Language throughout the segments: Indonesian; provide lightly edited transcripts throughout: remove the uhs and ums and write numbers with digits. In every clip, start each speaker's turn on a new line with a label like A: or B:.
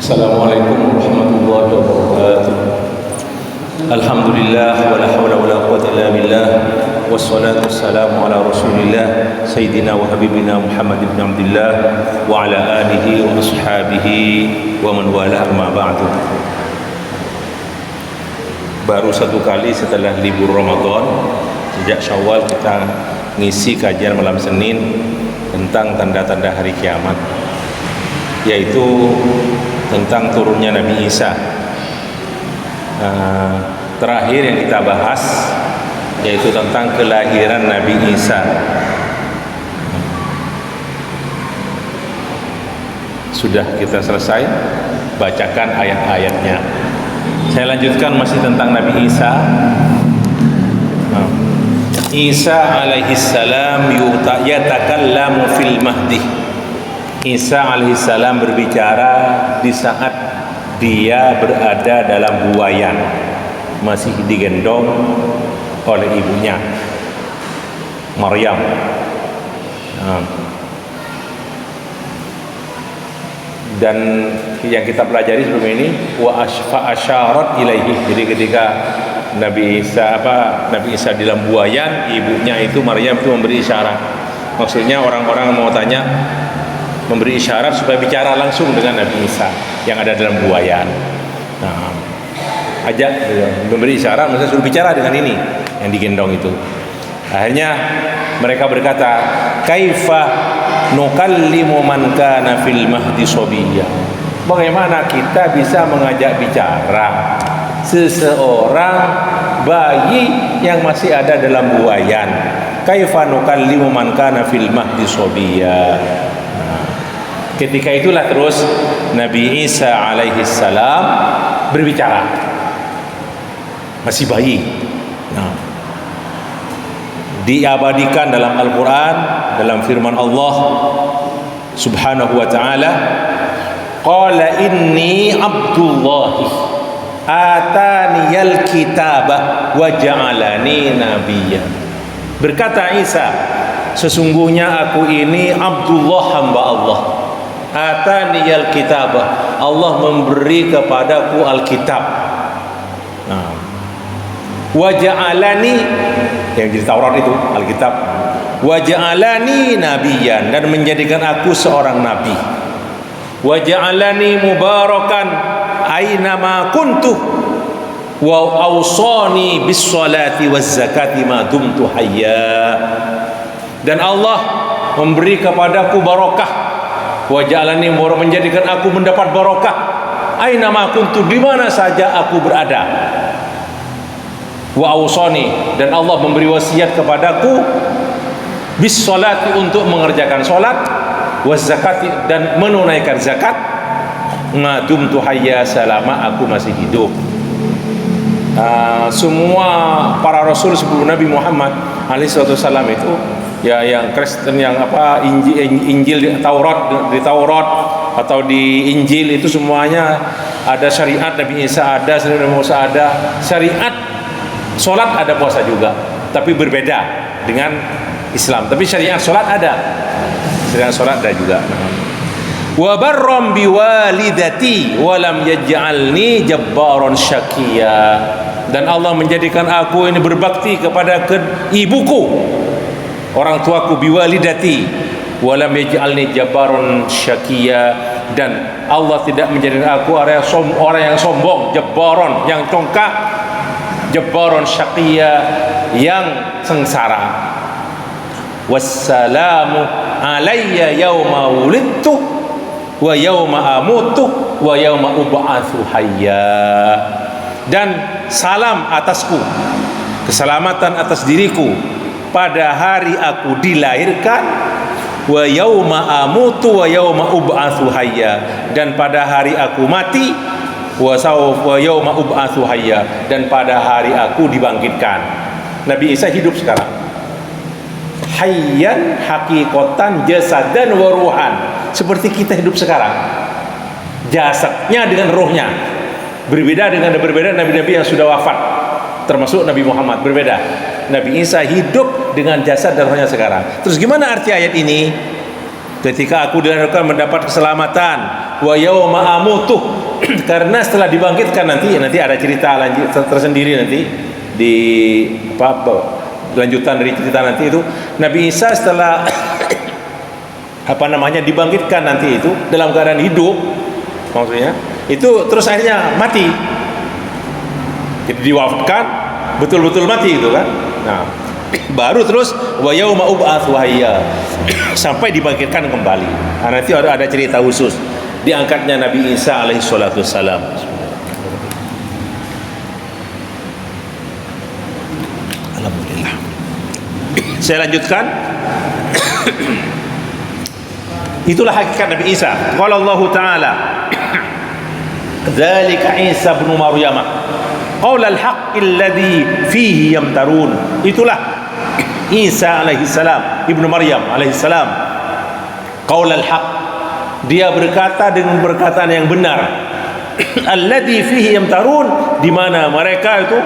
A: Assalamualaikum warahmatullahi wabarakatuh. Alhamdulillah wa la hawla wa la quwwata illa billah. Wassalatu wassalamu ala Rasulillah Sayyidina wa habibina Muhammad ibn Abdullah wa ala alihi wa ashabihi wa man wala amma ba'du. Baru satu kali setelah libur Ramadan, sejak Syawal kita ngisi kajian malam Senin tentang tanda-tanda hari kiamat, yaitu tentang turunnya Nabi Isa. Terakhir yang kita bahas yaitu tentang kelahiran Nabi Isa. Sudah kita selesai bacakan ayat-ayatnya. Saya lanjutkan masih tentang Nabi Isa. Isa alaihissalam yatakallamu fil mahdi. Isa alaihissalam berbicara di saat dia berada dalam buayan, masih digendong oleh ibunya Maryam. Dan yang kita pelajari sebelum ini wa asyarat ilaihi. Jadi ketika Nabi Isa di dalam buayan, ibunya itu Maryam itu memberi isyarat. Maksudnya orang-orang mau tanya, memberi isyarat supaya bicara langsung dengan Nabi Isa yang ada dalam buayan. Ajak memberi isyarat, maksudnya suruh bicara dengan ini yang digendong itu. Akhirnya mereka berkata, kaifa nukallimu man kana fil mahdi sabiyya. Bagaimana kita bisa mengajak bicara seseorang bayi yang masih ada dalam buayan? Kaifa nukallimu man kana fil mahdi sabiyya. Ketika itulah terus Nabi Isa alaihissalam berbicara, masih bayi. Diabadikan dalam Al-Quran, dalam firman Allah subhanahu wa ta'ala, qala inni abdullahi ataniyal kitaba wa ja'alani nabiyya. Berkata Isa, sesungguhnya aku ini Abdullah, hamba Allah. Ataniyal kitabah, Allah memberi kepadaku Alkitab. Wa ja'alani, yang di Taurat itu Alkitab. Wa ja'alani nabiyyan, dan menjadikan aku seorang nabi. Wa ja'alani mubarakan aina ma kuntu wa awsani bis salati waz zakati ma dumtu hayya. Dan Allah memberi kepadaku barokah. Wa ja'alani, menjadikan aku mendapat barokah aina ma kuntu, di mana saja aku berada. Wa awsani, dan Allah memberi wasiat kepadaku bis salati, untuk mengerjakan salat, waz zakati, dan menunaikan zakat, ngadumtu hayya, selama aku masih hidup. Semua para rasul sebelum Nabi Muhammad alaihissalam itu, ya yang Kristen, yang Injil di Taurat atau di Injil itu semuanya ada syariat Nabi Isa, ada syariat Nabi Musa, ada syariat solat, ada puasa juga, tapi berbeda dengan Islam. Tapi syariat solat ada, syariat solat ada juga. Wa barram biwalidati wa lam yaj'alni jabbaran syaqiyya. Dan Allah menjadikan aku ini berbakti kepada ibuku, orang tuaku, biwalidati wa lam yaj'alni jabbaran syaqiyya. Dan Allah tidak menjadikan aku orang yang sombong, jabbaron yang congkak, jabbaron syaqiyya yang sengsara. Wassalamu alayya yauma wulidtu wa yauma amutu wa yauma ub'atsu hayya. Dan salam atasku, keselamatan atas diriku pada hari aku dilahirkan, wa yauma amutu wa yauma ub'atsu hayya, dan pada hari aku mati, wa yauma ub'atsu hayya, dan pada hari aku dibangkitkan. Nabi Isa hidup sekarang, hayyan hakikotan jasadan wa ruhan, seperti kita hidup sekarang, jasadnya dengan rohnya. Berbeda nabi-nabi yang sudah wafat, termasuk Nabi Muhammad, berbeda. Nabi Isa hidup dengan jasad dan rohnya sekarang. Terus gimana arti ayat ini? Ketika aku dilahirkan mendapat keselamatan, wa yauma amutu. Karena setelah dibangkitkan nanti ada cerita lanjut tersendiri nanti di lanjutan dari cerita nanti itu, Nabi Isa setelah dibangkitkan nanti itu dalam keadaan hidup, maksudnya itu terus akhirnya mati, jadi diwafatkan betul-betul mati itu kan. Nah, baru terus wa yauma ub'ats wahya, sampai dibangkitkan kembali. Nah, nanti ada cerita khusus diangkatnya Nabi Isa alaihi salatu wassalam. Alhamdulillah. Saya lanjutkan. Itulah hakikat Nabi Isa. Qala Allah Ta'ala, dzalika Isa ibn Maryam qaulal haqqil ladzi fihi yamtarun. Itulah Isa alaihi salam, ibnu Maryam alaihi salam, qaulal haqq, dia berkata dengan perkataan yang benar, alladzi fihi yamtarun, di mana mereka itu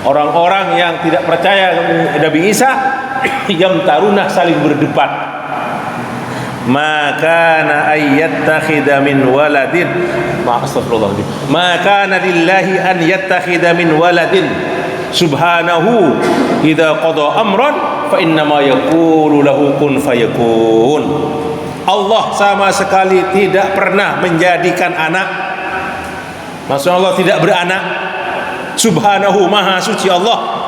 A: orang-orang yang tidak percaya Nabi Isa, yamtarunah, saling berdebat. Maka na ayyattakhidha min waladin, astagfirullahaladzim, maka na lillahi an yattakhidha min waladin subhanahu idza qada amran fa innama yaqulu lahu kun fayakun. Allah sama sekali tidak pernah menjadikan anak, maksudnya Allah tidak beranak. Subhanahu, maha suci Allah.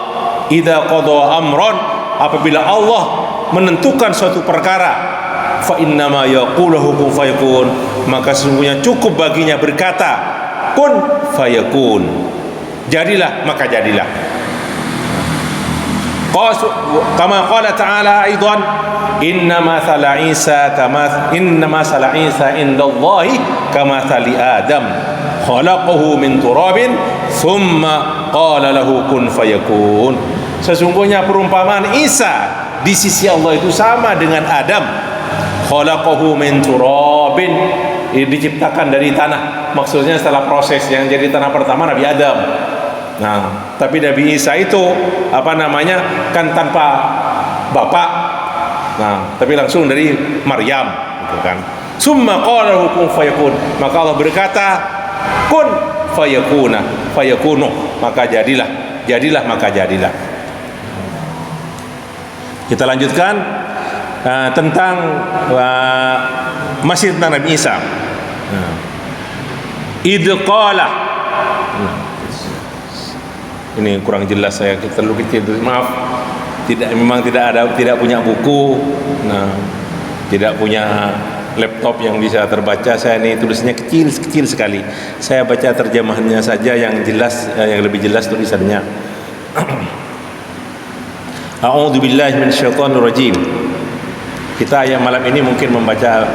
A: Idza qada amran, apabila Allah menentukan suatu perkara, fa innama yaqulu kun fayakun, maka sesungguhnya cukup baginya berkata kun fayakun, jadilah maka jadilah. Kama qala ta'ala aidan, inna mathala Isa indallahi kamathali Adam khalaqahu min turabin thumma qala lahu kun fayakun. Sesungguhnya perumpamaan Isa di sisi Allah itu sama dengan Adam. Khalaqahu min turabin, diciptakan dari tanah. Maksudnya setelah proses yang jadi tanah pertama Nabi Adam. Nah, tapi Nabi Isa itu kan tanpa bapak. Nah, tapi langsung dari Maryam, gitu kan. Summa qala lahu kun fayakun, maka Allah berkata kun fayakunu, maka jadilah maka jadilah. Kita lanjutkan tentang masih tentang Nabi Isa. Idz qala, ini kurang jelas, saya terlalu kecil, maaf. Memang tidak punya buku, nah, tidak punya laptop yang bisa terbaca. Saya ini tulisannya kecil sekali. Saya baca terjemahannya saja yang jelas, yang lebih jelas tulisannya. A'udzu billahi minasyaitonir rajim. Kita yang malam ini mungkin membaca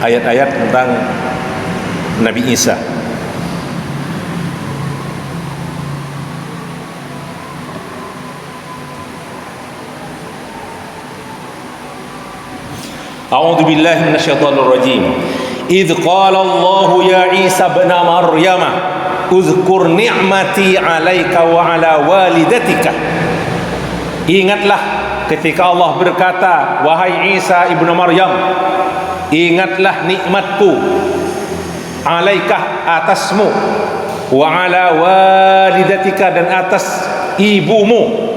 A: ayat-ayat tentang Nabi Isa. A'udzu billahi minasyaitonir rajim. Idz qala Allah ya Isa ibn Maryam uzkur ni'mati 'alaika wa 'ala walidatika. Ingatlah ketika Allah berkata, wahai Isa ibnu Maryam, ingatlah nikmatku 'alaika, atasmu, wa 'ala walidatika, dan atas ibumu.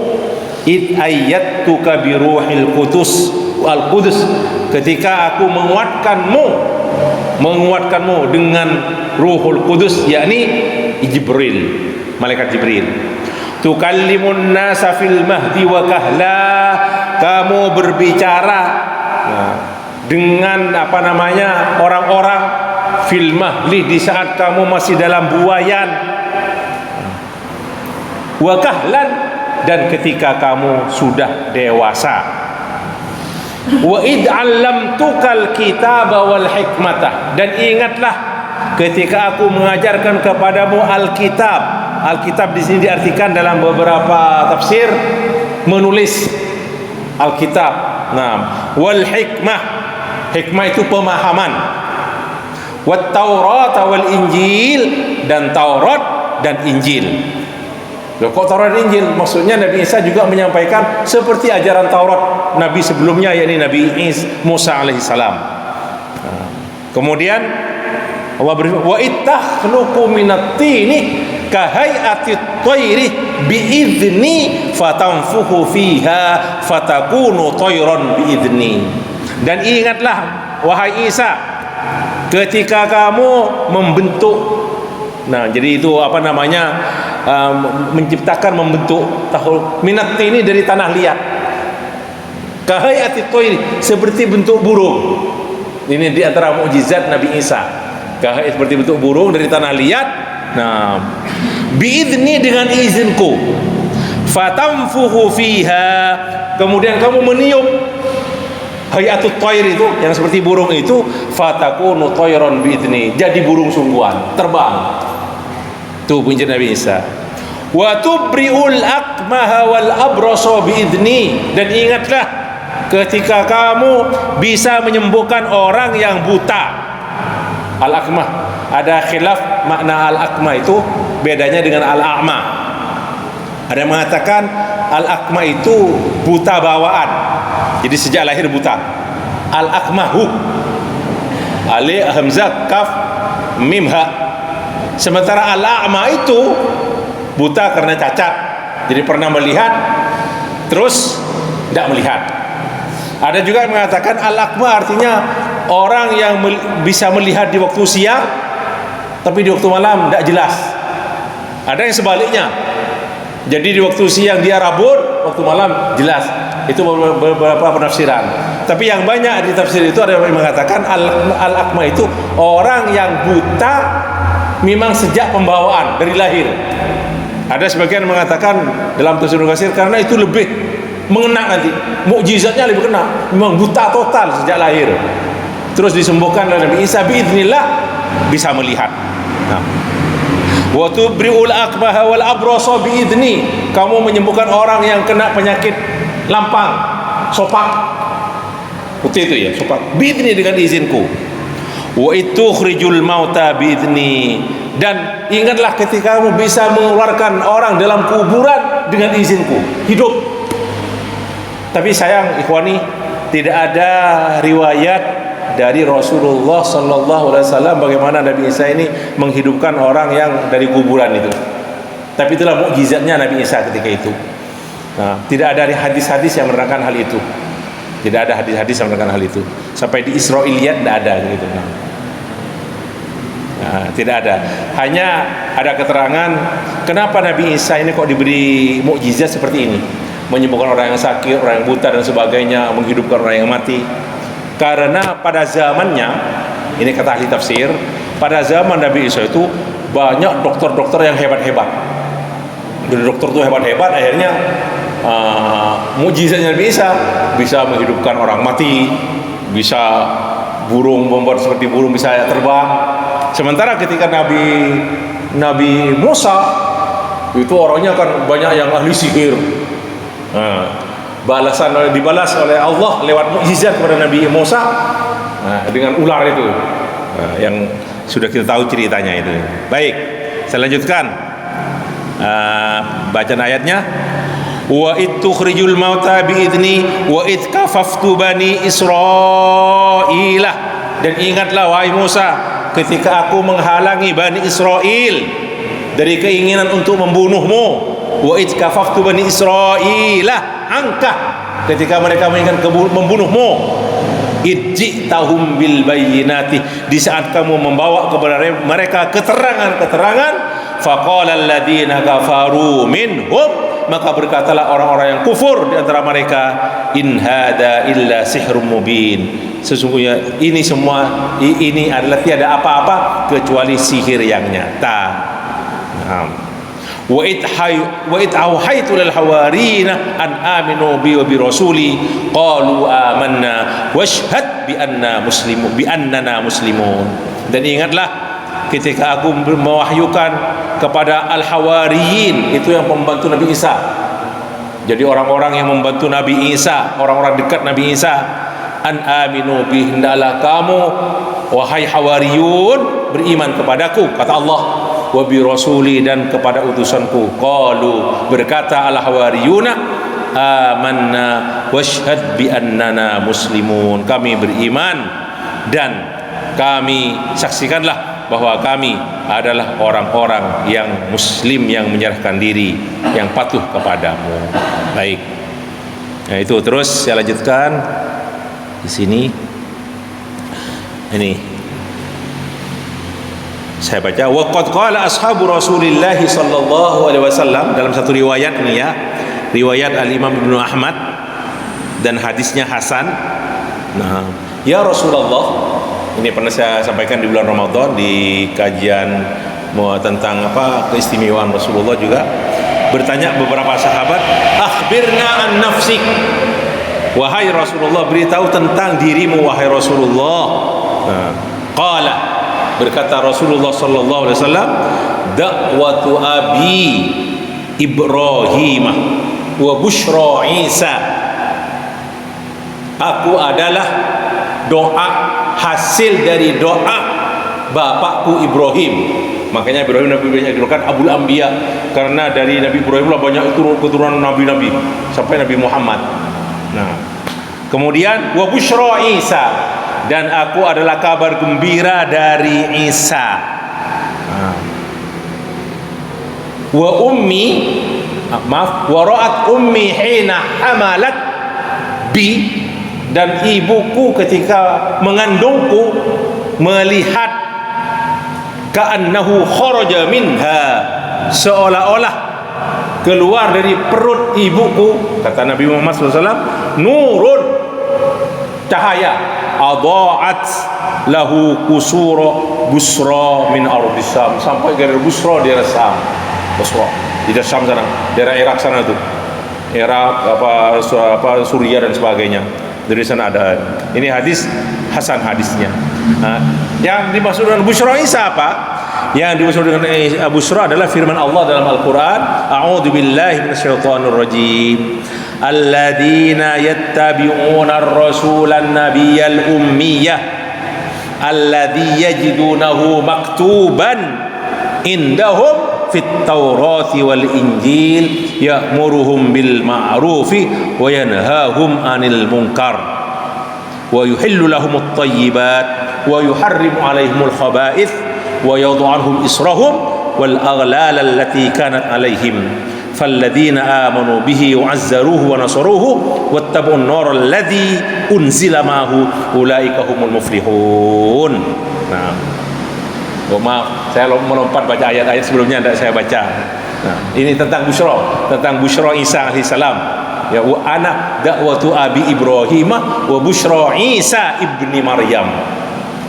A: Id ayyatuka bi ruhil qudus al-qudus, ketika aku menguatkanmu dengan Ruhul Qudus, yakni Jibril, malaikat Jibril. Tukallimun nasa fil mahdi wa kahla, kamu berbicara dengan orang-orang fil mahdi, di saat kamu masih dalam buayan, wa kahlan, dan ketika kamu sudah dewasa. Wa id 'allamtukal kitaba wal hikmata, dan ingatlah ketika aku mengajarkan kepadamu Alkitab. Alkitab di sini diartikan dalam beberapa tafsir menulis Alkitab. Nah, wal hikmah, hikmah itu pemahaman. Wat Taurat wal Injil, dan Taurat dan Injil. Loh, kok Taurat dan Injil? Maksudnya Nabi Isa juga menyampaikan seperti ajaran Taurat Nabi sebelumnya, yakni Nabi Musa alaihi salam. Kemudian Allah berfirman, wa ittakhluqu minat-tini kahay'atit thairi biizni fatanfukhu fiha fatakunu thayran biizni. Dan ingatlah wahai Isa, ketika kamu membentuk, nah jadi itu apa namanya, menciptakan, membentuk minat-tini dari tanah liat, kahay'atit thairi, seperti bentuk burung. Ini di antara mukjizat Nabi Isa, seperti bentuk burung dari tanah liat. Nah, biizni, dengan izinku, fatamfuhu fiha, kemudian kamu meniup hayatut thair itu, yang seperti burung itu, fatakunu thayran biizni, jadi burung sungguhan, terbang. Tuh punya Nabi Isa. Wa tubri'ul akmaha wal abrasa biizni, dan ingatlah ketika kamu bisa menyembuhkan orang yang buta. Al-akmah, ada khilaf makna al-akmah itu, bedanya dengan al-a'ma. Ada yang mengatakan al-akmah itu buta bawaan, jadi sejak lahir buta. Al-akmahu, alif hamzah kaf mim ha. Sementara al-a'ma itu buta karena cacat, jadi pernah melihat terus tidak melihat. Ada juga yang mengatakan al-akma artinya orang yang bisa melihat di waktu siang, tapi di waktu malam tidak jelas. Ada yang sebaliknya, jadi di waktu siang dia rabun, waktu malam jelas. Itu beberapa penafsiran. Tapi yang banyak di tafsir itu ada yang mengatakan al-akma itu orang yang buta memang sejak pembawaan, dari lahir. Ada sebagian yang mengatakan dalam tafsir Ibnu Katsir karena itu lebih mengena, nanti mukjizatnya lebih kena, memang buta total sejak lahir, terus disembuhkan oleh Nabi Isa biidznillah, bisa melihat. Nah, wa tubri'ul akmaha wal abrasa biidzni, kamu menyembuhkan orang yang kena penyakit lampang, sopak putih itu ya, sopak, biidzni, dengan izinku. Wa itukhrijul mauta biidzni, dan ingatlah ketika kamu bisa mengeluarkan orang dalam kuburan dengan izinku, hidup. Tapi sayang ikhwani, tidak ada riwayat dari Rasulullah sallallahu alaihi wasallam bagaimana Nabi Isa ini menghidupkan orang yang dari kuburan itu. Tapi itulah mukjizatnya Nabi Isa ketika itu. Nah, tidak ada hadis-hadis yang menerangkan hal itu. Tidak ada hadis-hadis yang menerangkan hal itu. Sampai di Israiliyat tidak ada gitu. Nah, tidak ada. Hanya ada keterangan kenapa Nabi Isa ini kok diberi mukjizat seperti ini, menyembuhkan orang yang sakit, orang yang buta dan sebagainya, menghidupkan orang yang mati. Karena pada zamannya, ini kata ahli tafsir, pada zaman Nabi Isa itu banyak dokter-dokter yang hebat-hebat. Dan dokter itu hebat-hebat, akhirnya mukjizatnya Nabi Isa bisa menghidupkan orang mati, bisa burung, membuat seperti burung bisa terbang. Sementara ketika Nabi Musa itu orangnya kan banyak yang ahli sihir. Dibalas oleh Allah lewat mukjizat kepada Nabi Musa, dengan ular itu, yang sudah kita tahu ceritanya itu. Baik, saya lanjutkan bacaan ayatnya. Wa itukhrijul mauta biidzni wa id kafaftu bani Israila, dan ingatlah wahai Musa ketika aku menghalangi Bani Israel dari keinginan untuk membunuhmu. Wa id kafaftu bani Israila angka, ketika mereka menginginkan membunuhmu. Ij'tahum bil bayyinati, di saat kamu membawa kepada mereka keterangan-keterangan. Faqala alladziina kafaru minhum, maka berkatalah orang-orang yang kufur di antara mereka, in hada illa sihrun mubin, sesungguhnya ini semua ini adalah tiada apa-apa kecuali sihir yang nyata. Wa id auhaitu lil hawariyina an aminu bi wa bi rasuli qalu amanna washhad bi annana muslimun. Dan ingatlah ketika aku mewahyukan kepada al-hawariyin, itu yang membantu Nabi Isa, jadi orang-orang yang membantu Nabi Isa, orang-orang dekat Nabi Isa, an aminu bi, hendaklah kamu wahai hawariyun beriman kepadaku, kata Allah, wa bi rasuli, dan kepada utusanku. Qalu, berkata al-hawariyuna, amanna washhad bi annana muslimun, kami beriman dan kami saksikanlah bahwa kami adalah orang-orang yang muslim, yang menyerahkan diri, yang patuh kepadamu. Baik. Nah, itu terus saya lanjutkan di sini. Ini saya baca, wa qad qala ashabu Rasulillah sallallahu alaihi wasallam, dalam satu riwayat ini ya, riwayat Al-Imam Ibnu Ahmad dan hadisnya hasan. Nah, ya Rasulullah, ini pernah saya sampaikan di bulan Ramadan di kajian tentang keistimewaan Rasulullah juga. Bertanya beberapa sahabat, akhbirna an nafsik, wahai Rasulullah, beritahu tentang dirimu wahai Rasulullah. Nah, qala, berkata Rasulullah sallallahu alaihi wasallam, da'watu abi Ibrahim wa busyra Isa. Aku adalah doa, hasil dari doa bapakku Ibrahim. Makanya Ibrahim Nabi banyak dijulukan Abul Anbiya, karena dari Nabi Ibrahim lah banyak keturunan nabi-nabi sampai Nabi Muhammad. Nah, kemudian wa busyra Isa, dan aku adalah kabar gembira dari Isa. Nah. Wa ummi, wa ra'at ummi hina hamalat bi, dan ibuku ketika mengandungku melihat ka'annahu kharaja minha, seolah-olah keluar dari perut ibuku, kata Nabi Muhammad SAW, nurun, cahaya, adha'at lahu kusura busra min ardi Syam, sampai ke Busra di daerah Syam. Busra di daerah Syam sana, daerah Irak sana tuh, Irak Suriah dan sebagainya. Dari sana ada. Ini hadis hasan hadisnya. Nah, yang dimaksud dengan busyra Isa apa? Yang dimaksud dengan busyra adalah firman Allah dalam Al-Quran, a'udzu billahi minasyaitonir rajim, alladzina yattabi'una ar-rasulan nabiyyal ummiyah alladzi yajidunahu maktuban indahum fit Taurati wal Injil ya'muruhum bil ma'rufi wa yanhahum 'anil munkar wa yuhillu lahumut thayyibat wa yuharrimu 'alaihimul khaba'ith wa yad'u 'anhum israhum wal aghlal allati kanat 'alaihim falladzina amanu bihi wa 'azzaruhu wa nasaruhu wattaba'un nur alladzi unzila ma'ahu ulaika humul muflihun. Nah, maaf, saya melompat baca ayat-ayat sebelumnya, tidak saya baca. Nah, ini tentang busyra Isa alaihissalam. Ya, wa ana da'watu abi Ibrahim wa busyra Isa ibni Maryam.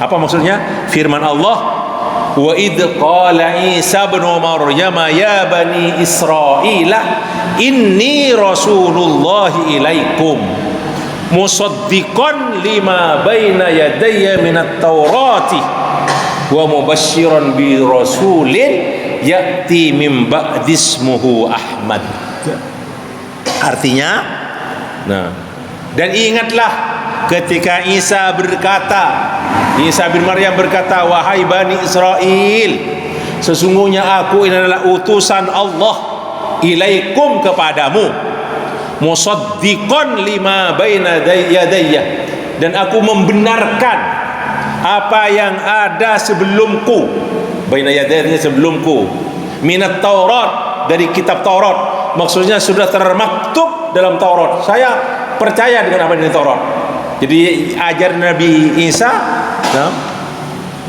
A: Apa maksudnya? Firman Allah, wa id qala Isa ibn Maryam ya bani Israila inni rasulullah ilaikum musaddiqan lima baina yadayya minat taurati wa mubasysyiran bi rasulin ya'ti min ba'di ismuhu Ahmad. Artinya, nah, dan ingatlah ketika Isa bin Maryam berkata, wahai Bani Israel, sesungguhnya aku ini adalah utusan Allah ilaikum kepadamu, musaddiqan lima baina yadayya, dan aku membenarkan apa yang ada sebelumku, baina yadayya sebelumku, minat Taurat, dari kitab Taurat, maksudnya sudah termaktub dalam Taurat. Saya percaya dengan apa di Taurat. Jadi ajaran Nabi Isa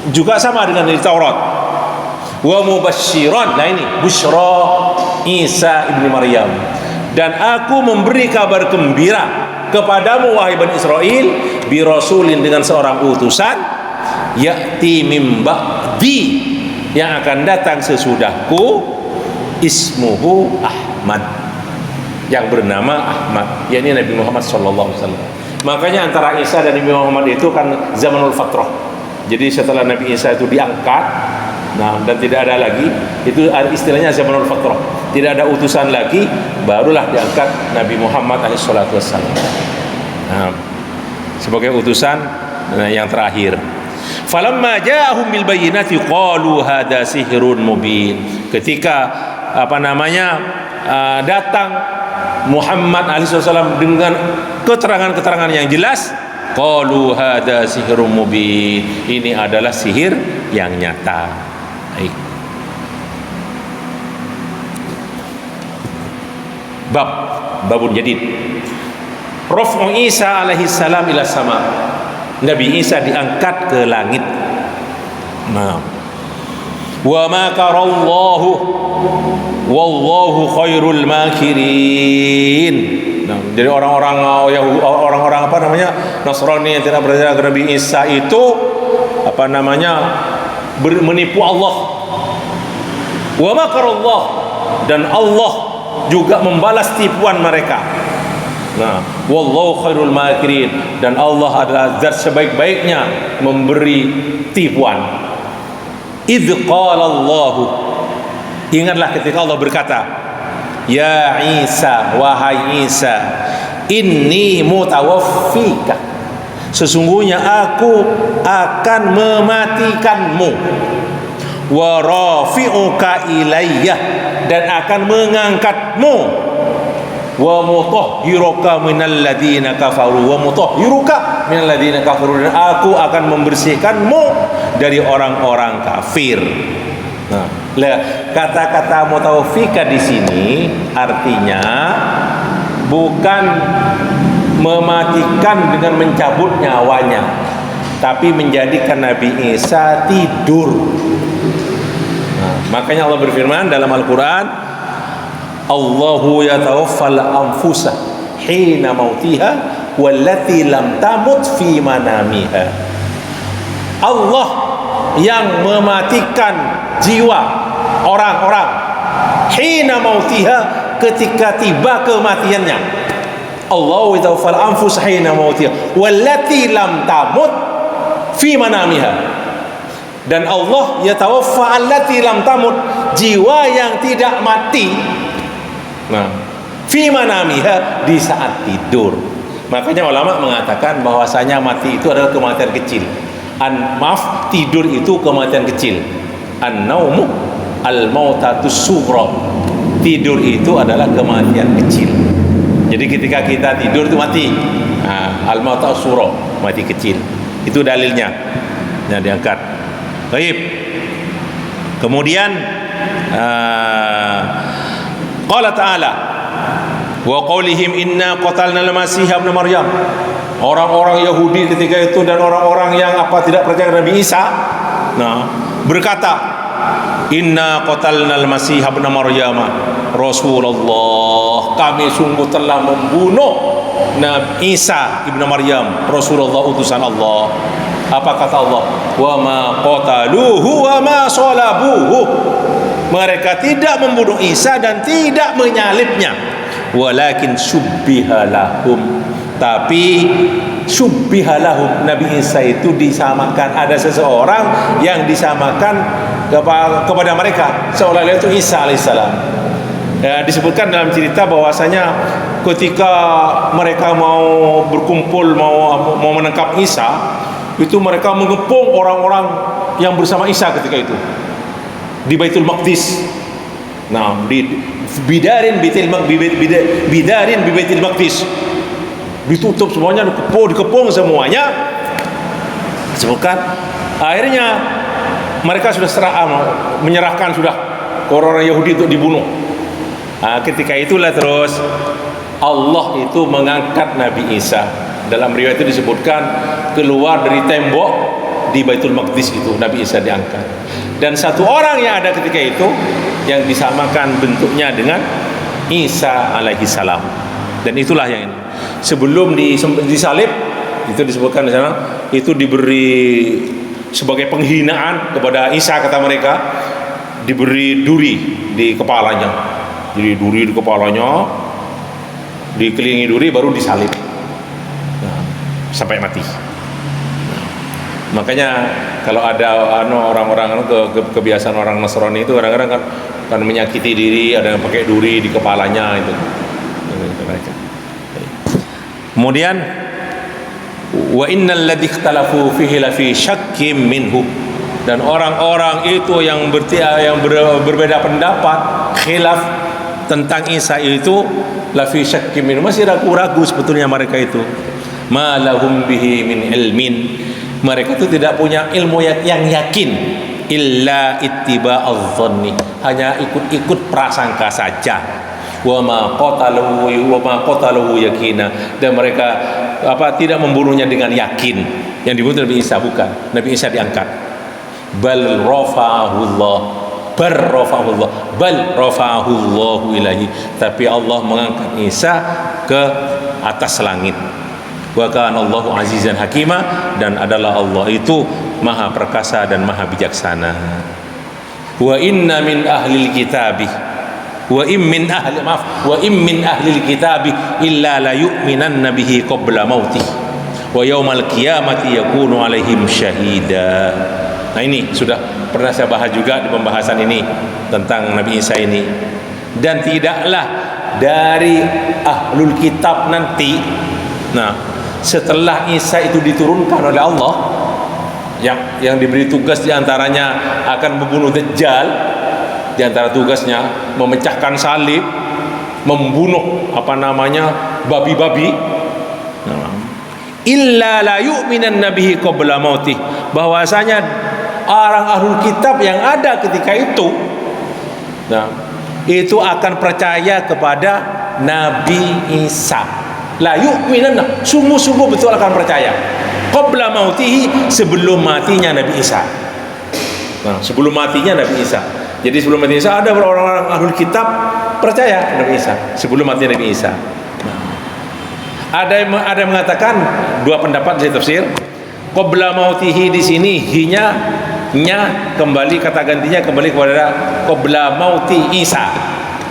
A: juga sama dengan di Taurat. Wa mubasysyiran, nah ini busyra Isa ibni Maryam, dan aku memberi kabar gembira kepadamu wahai Bani Israel bi rasulin, dengan seorang utusan, ya'ti mim ba'di, yang akan datang sesudahku, ismuhu Ahmad, yang bernama Ahmad, yakni Nabi Muhammad sallallahu alaihi wasallam. Makanya antara Isa dan Nabi Muhammad itu kan zamanul fatrah. Jadi setelah Nabi Isa itu diangkat, nah, dan tidak ada lagi, itu istilahnya zamanul fatrah. Tidak ada utusan lagi, barulah diangkat Nabi Muhammad alaihi salatu wasallam. Nah, sebagai utusan yang terakhir. Falamma ja'ahum bil bayyinati qalu hadza sihrun mubin. Ketika datang Muhammad alaihi wasallam dengan keterangan-keterangan yang jelas, qalu hadza sihrun mubin. Ini adalah sihir yang nyata. Baik. Babun jadid. Raf'u Isa alaihi salam ila sama. Nabi Isa diangkat ke langit. Nah. Wa makarallahu wallahu khairul makirin. Nah, jadi orang-orang apa namanya Nasrani yang tidak percaya kepada Nabi Isa itu apa namanya menipu Allah. Wa makarallah, dan Allah juga membalas tipuan mereka. Nah, wallahu khairul makirin, dan Allah adalah zat sebaik-baiknya memberi tipuan. Idz qala Allah, ingatlah ketika Allah berkata, ya Isa, wahai Isa, inni mutawaffika, sesungguhnya aku akan mematikanmu, wa rafi'uka ilayya, dan akan mengangkatmu, wa mutahhiruka minal ladzina kafaru, wa mutahhiruka minal ladzina kafaru, dan aku akan membersihkanmu dari orang-orang kafir. Nah, kata-kata mutawaffika di sini artinya bukan mematikan dengan mencabut nyawanya, tapi menjadikan Nabi Isa tidur. Nah, makanya Allah berfirman dalam Al-Quran, Allahu yatawaffal anfusa hina mautiha wallati lam tamut fi manamiha. Allah yang mematikan jiwa orang-orang hina mautiha, ketika tiba kematiannya. Allahu yatawaffal anfusa hina mautiha wallati lam tamut fi manamiha, dan Allah yatawaffa allati lam tamut, jiwa yang tidak mati. Nah, fi manamiha, di saat tidur. Makanya ulama mengatakan bahwasanya mati itu adalah kematian kecil. Tidur itu kematian kecil. An-naumu al-mautatus sughra. Tidur itu adalah kematian kecil. Jadi ketika kita tidur itu mati. Al-mautatus sughra, mati kecil. Itu dalilnya. Nah, diangkat. Baik. Kemudian qala ta'ala wa qaulihim inna qatalna al-masih ibn maryam. Orang-orang Yahudi ketika itu dan orang-orang yang tidak percaya Nabi Isa, nah, berkata, inna qatalna al-masih ibn maryam Rasulullah, kami sungguh telah membunuh Nabi Isa ibn Maryam, Rasulullah, utusan Allah. Apa kata Allah? Wa ma qataluhu wa ma salabuhu. Mereka tidak membunuh Isa dan tidak menyalibnya. Walakin subbiha lahum. Tapi subbiha lahum, Nabi Isa itu disamakan, ada seseorang yang disamakan kepada mereka, seolah-olah itu Isa alaihissalam. Disebutkan dalam cerita bahwasanya ketika mereka mau berkumpul mau menangkap Isa, itu mereka mengepung orang-orang yang bersama Isa ketika itu di Baitul Maqdis. Nah, bidarin Baitul Maqdis, ditutup semuanya, dikepung semuanya. Disebutkan akhirnya mereka sudah menyerahkan sudah ke orang Yahudi untuk dibunuh. Ketika itulah terus Allah itu mengangkat Nabi Isa. Dalam riwayat itu disebutkan keluar dari tembok di Baitul Maqdis itu Nabi Isa diangkat. Dan satu orang yang ada ketika itu yang disamakan bentuknya dengan Isa alaihi salam. Dan itulah yang ini. Sebelum disalib, itu disebutkan di sana, itu diberi sebagai penghinaan kepada Isa, kata mereka, diberi duri di kepalanya. Jadi duri di kepalanya, dikelilingi duri, baru disalib. Sampai mati. Makanya kalau ada orang-orang kebiasaan orang Nasrani itu kadang-kadang kan menyakiti diri, ada yang pakai duri di kepalanya itu. Kemudian wa innal ladzi ikhtalafu fihi la fi syakkim minhu, dan orang-orang itu yang berbeda pendapat, khilaf tentang Isa itu la fi syakkim minhu, masih ragu-ragu sebetulnya mereka itu. ma lahum bihi min ilmin, mereka itu tidak punya ilmu yang yakin, illa ittiba'adh dhanni, hanya ikut-ikut prasangka saja. Wa ma qataluhu yakina, dan mereka tidak membunuhnya dengan yakin. Yang dibunuh Nabi Isa bukan, Nabi Isa diangkat. Bal rafa'ahullah, bal rafa'ahullahu ilahi, tapi Allah mengangkat Isa ke atas langit. Wa kana Allahu azizan hakima, dan adalah Allah itu maha perkasa dan maha bijaksana. Wa inna min ahlil kitabi wa in min ahlil kitabi illa la yu'minanna bihi qabla mautih wa yaumal qiyamati yakunu alaihim syahida. Nah, ini sudah pernah saya bahas juga di pembahasan ini tentang Nabi Isa ini. Dan tidaklah dari ahlul kitab nanti, nah setelah Isa itu diturunkan oleh Allah, yang diberi tugas diantaranya akan membunuh Dajjal, diantara tugasnya memecahkan salib, membunuh babi-babi. Illa la yu'minan nabihi qabla mautih, bahwasanya orang ahlul kitab yang ada ketika itu, nah itu akan percaya kepada Nabi Isa. La yu'minan, sungguh-sungguh betul akan percaya. Qabla mautihi, sebelum matinya Nabi Isa. Nah, sebelum matinya Nabi Isa. Jadi sebelum mati Isa ada orang-orang ahlul kitab percaya Nabi Isa sebelum matinya Nabi Isa. Ada yang mengatakan dua pendapat dari tafsir. Qabla mautihi di sini nya kembali, kata gantinya kembali kepada qabla mauti Isa.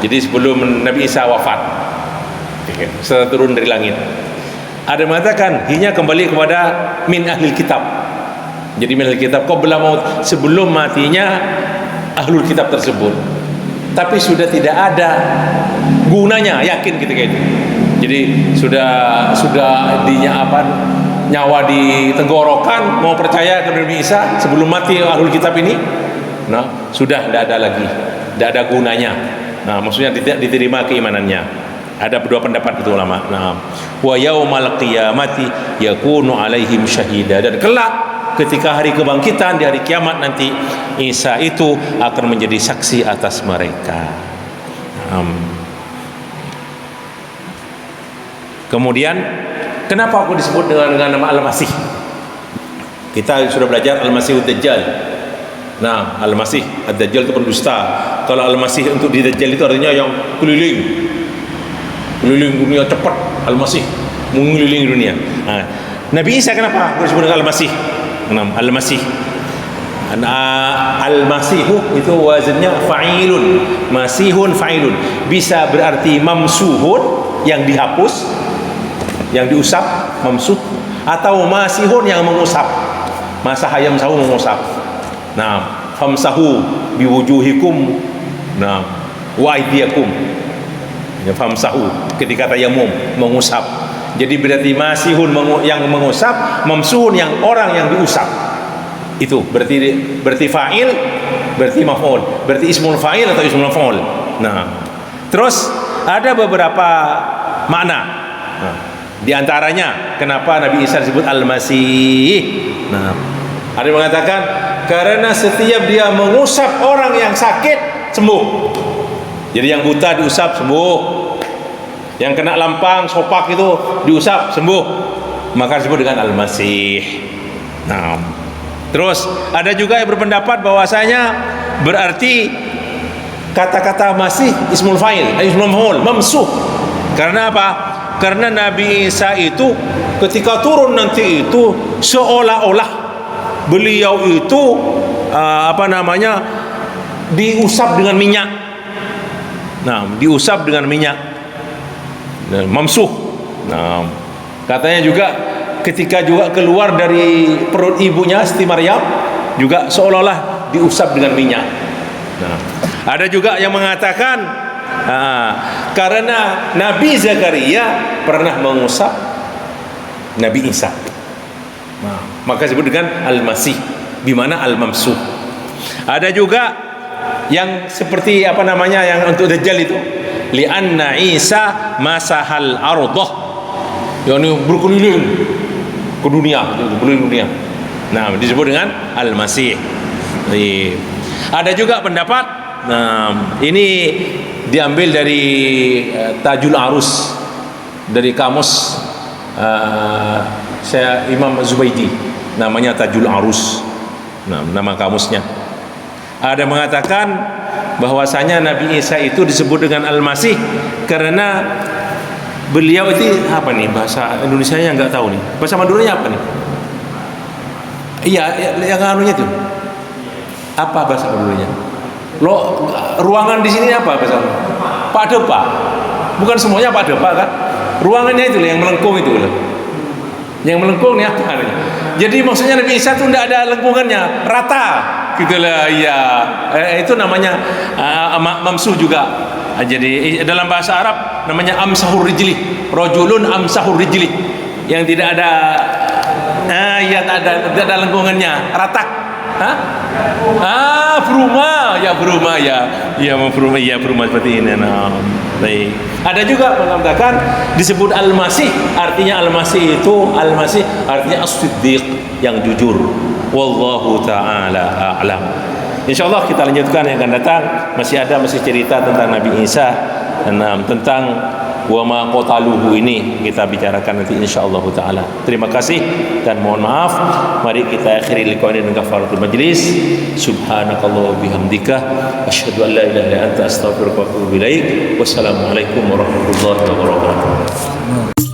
A: Jadi sebelum Nabi Isa wafat, setelah turun dari langit. Ada yang mengatakan nya kembali kepada min ahlil kitab. Jadi min ahlil kitab qabla maut, sebelum matinya ahlul kitab tersebut. Tapi sudah tidak ada gunanya yakin ketika itu. Jadi sudah nyawa di tenggorokan, mau percaya ke Nabi Isa sebelum mati ahlul kitab ini, nah sudah tidak ada lagi, tidak ada gunanya. Nah, maksudnya tidak diterima keimanannya. Ada dua pendapat itu ulama. Nah, wa yaumal qiyamati yakunu alaihim syahida, dan kelak ketika hari kebangkitan di hari kiamat nanti, Isa itu akan menjadi saksi atas mereka. Kemudian kenapa aku disebut dengan nama Al-Masih? Kita sudah belajar Al-Masih Ad-Dajjal. Nah, Al-Masih Ad-Dajjal itu pendusta. Kalau Al-Masih untuk di Dajjal itu artinya yang keliling dunia cepat. Al-Masih mengelilingi dunia. Nah, Nabi Isa kenapa aku disebut dengan Al-Masih? Al-Masih. Al-Masihu itu wazannya fa'ilun. Masihun fa'ilun. Bisa berarti mamsuhun, yang dihapus, yang diusap, mamsuh, atau masihun, yang mengusap. Masaha yamsahu, mengusap. Nah, famsahu biwujuhikum, nah wa aydiyakum. Ya, famsahu ketika tayamum, mengusap. Jadi berarti masihun yang mengusap, mamsuhun yang orang yang diusap. Itu berarti fa'il, berarti maf'ul, berarti ismul fa'il atau ismul maf'ul. Nah, terus ada beberapa makna. Nah, di antaranya kenapa Nabi Isa disebut Al-Masih? Nah, ada yang mengatakan karena setiap dia mengusap orang yang sakit sembuh. Jadi yang buta diusap sembuh, yang kena lampang, sopak itu diusap sembuh, maka disebut dengan Al-Masih. Nah, terus ada juga yang berpendapat bahwasanya berarti kata-kata masih ismul fa'il, ismul maf'ul, mamsuh. Karena apa? Karena Nabi Isa itu ketika turun nanti itu seolah-olah beliau itu diusap dengan minyak. Nah, diusap dengan minyak. Nah, mamsuh. Nah, katanya juga ketika juga keluar dari perut ibunya Siti Maryam juga seolah-olah diusap dengan minyak. Nah, ada juga yang mengatakan karena Nabi Zakaria pernah mengusap Nabi Isa. Nah, maka disebut dengan Al-Masih, bimana Al-Mamsuh. Ada juga yang seperti yang untuk Dajjal itu, li'anna Isa masahal ardhah, yang ini berkeliling ke dunia, berkeliling dunia. Nah, disebut dengan Al-Masih. Ada juga pendapat, nah, ini diambil dari Tajul Arus, dari kamus saya Imam Zubaidi, namanya Tajul Arus. Nah, nama kamusnya. Ada mengatakan bahwasanya Nabi Isa itu disebut dengan Al-Masih karena beliau itu apa nih, bahasa Indonesianya nggak tahu nih, bahasa Maduranya apa nih? Iya, yang anunya itu apa bahasa Maduranya? Lo ruangan di sini apa bahasa? Pak Depa. Bukan semuanya Pak Depa kan? Ruangannya itu yang melengkung itu loh. Yang melengkung nih apa namanya? Jadi maksudnya Nabi Isa itu tidak ada lengkungannya, rata gitulah. Iya, itu namanya mamsuh juga. Jadi dalam bahasa Arab namanya amsahur rijli, rajulun amsahur rijli, yang tidak ada tidak ada lengkungannya, rata. Berumah seperti ini. Nah, baik. Ada juga mengatakan disebut Al-Masih, artinya Al-Masih itu artinya As-Siddiq, yang jujur. Wallahu taala a'lam. Insyaallah kita lanjutkan yang akan datang, masih cerita tentang Nabi Isa, tentang wa ma qataluhu ini kita bicarakan nanti insyaallah taala. Terima kasih dan mohon maaf. Mari kita akhiri liqa ini dengan kafaratul majlis. Subhanakallah wa bihamdika asyhadu an la ilaha illa anta astaghfiruka wa atubu ilaik. Wassalamualaikum warahmatullahi wabarakatuh.